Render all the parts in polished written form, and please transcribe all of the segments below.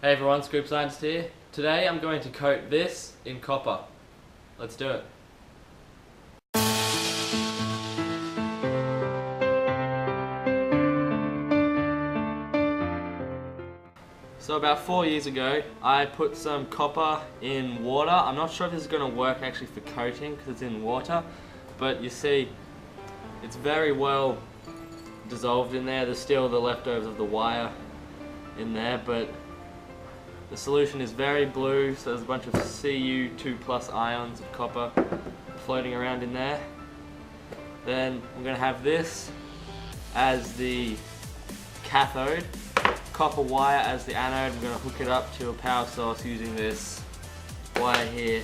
Hey everyone, Scoop Scientist here. Today I'm going to coat this in copper. Let's do it. So about 4 years ago, I put some copper in water. I'm not sure if this is going to work actually for coating because it's in water, but you see it's very well dissolved in there. There's still the leftovers of the wire in there, but the solution is very blue, so there's a bunch of Cu2+ ions of copper floating around in there. Then I'm going to have this as the cathode, copper wire as the anode. I'm going to hook it up to a power source using this wire here.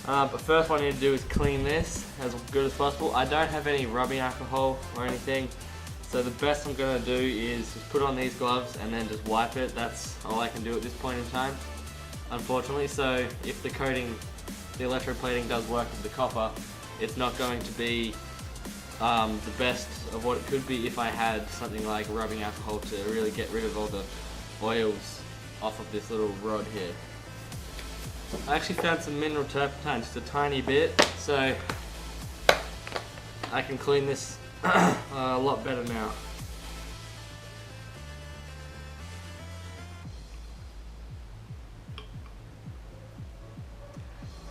But first what I need to do is clean this as good as possible. I don't have any rubbing alcohol or anything, so the best I'm going to do is just put on these gloves and then just wipe it. That's all I can do at this point in time, unfortunately. So if the coating, the electroplating does work with the copper, it's not going to be the best of what it could be if I had something like rubbing alcohol to really get rid of all the oils off of this little rod here. I actually found some mineral turpentine, just a tiny bit, so I can clean this a lot better now.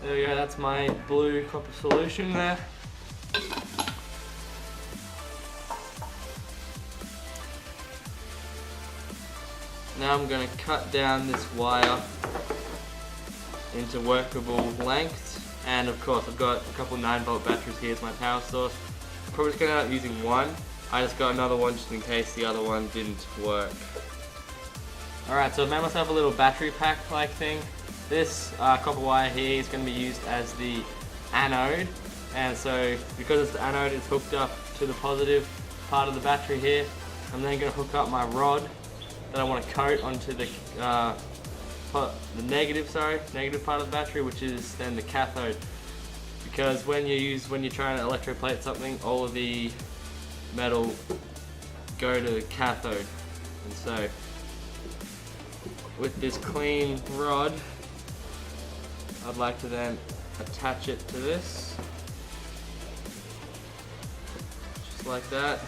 There we go, that's my blue copper solution there. Now I'm going to cut down this wire into workable lengths, and of course I've got a couple 9-volt batteries here as my power source. I'm probably just going to end up using one. I just got another one just in case the other one didn't work. Alright, so I've made myself a little battery pack like thing. This copper wire here is going to be used as the anode, and so because it's the anode, it's hooked up to the positive part of the battery here. I'm then going to hook up my rod that I want to coat onto the negative part of the battery, which is then the cathode. Because when you're trying to electroplate something, all of the metal go to the cathode. And so with this clean rod, I'd like to then attach it to this, just like that.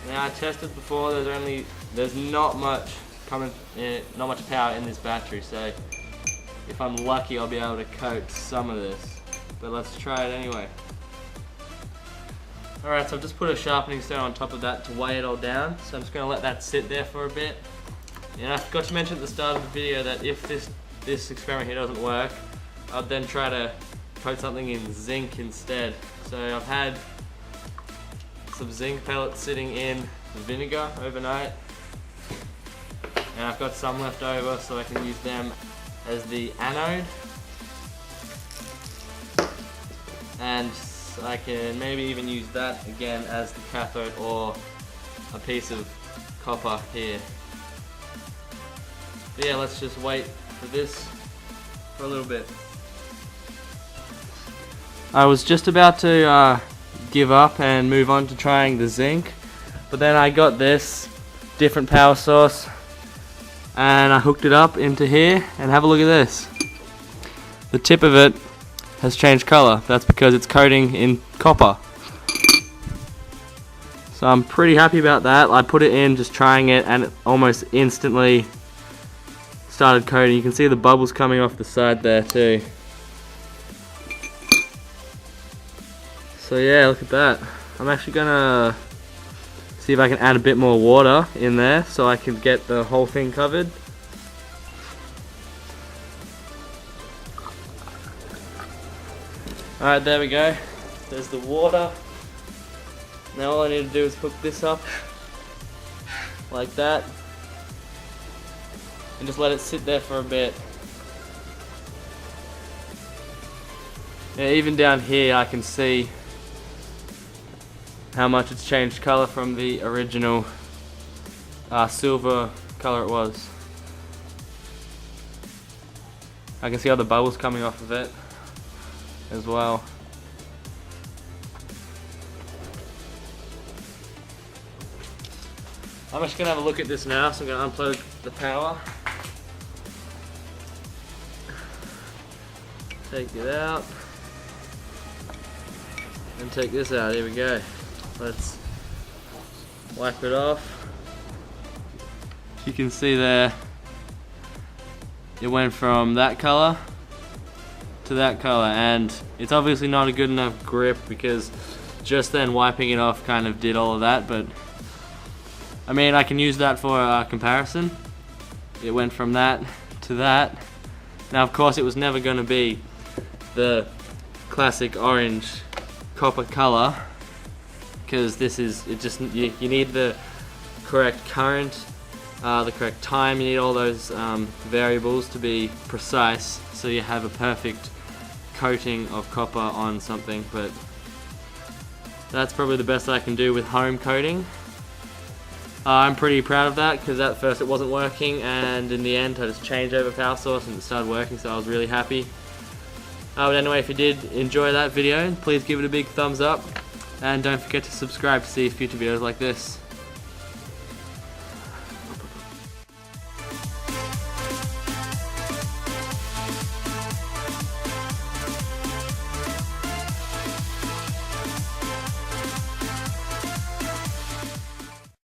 Now I tested before, there's not much power in this battery, so if I'm lucky I'll be able to coat some of this, but let's try it anyway. Alright, so I've just put a sharpening stone on top of that to weigh it all down, so I'm just going to let that sit there for a bit. And I forgot to mention at the start of the video that if this experiment here doesn't work, I'll then try to coat something in zinc instead. So I've had some zinc pellets sitting in vinegar overnight, and I've got some left over, so I can use them as the anode, and I can maybe even use that again as the cathode, or a piece of copper here. But yeah, let's just wait for this for a little bit. I was just about to give up and move on to trying the zinc, but then I got this different power source and I hooked it up into here, and have a look at this. The tip of it has changed color. That's because it's coating in copper. So I'm pretty happy about that. I put it in just trying it, and it almost instantly started coating. You can see the bubbles coming off the side there too. So yeah, look at that. I'm actually gonna see if I can add a bit more water in there so I can get the whole thing covered. Alright, there we go. There's the water. Now all I need to do is hook this up like that and just let it sit there for a bit. Yeah, even down here I can see how much it's changed color from the original silver color it was. I can see all the bubbles coming off of it as well. I'm just gonna have a look at this now, so I'm gonna unplug the power. Take it out. And take this out, here we go. Let's wipe it off. You can see there, it went from that color to that color, and it's obviously not a good enough grip because just then wiping it off kind of did all of that, but I mean, I can use that for a comparison. It went from that to that. Now of course it was never going to be the classic orange copper color, because this is, it just, you need the correct current, the correct time, you need all those variables to be precise so you have a perfect coating of copper on something. But that's probably the best I can do with home coating. I'm pretty proud of that because at first it wasn't working, and in the end I just changed over power source and it started working, so I was really happy. But anyway, if you did enjoy that video, please give it a big thumbs up and don't forget to subscribe to see future videos like this.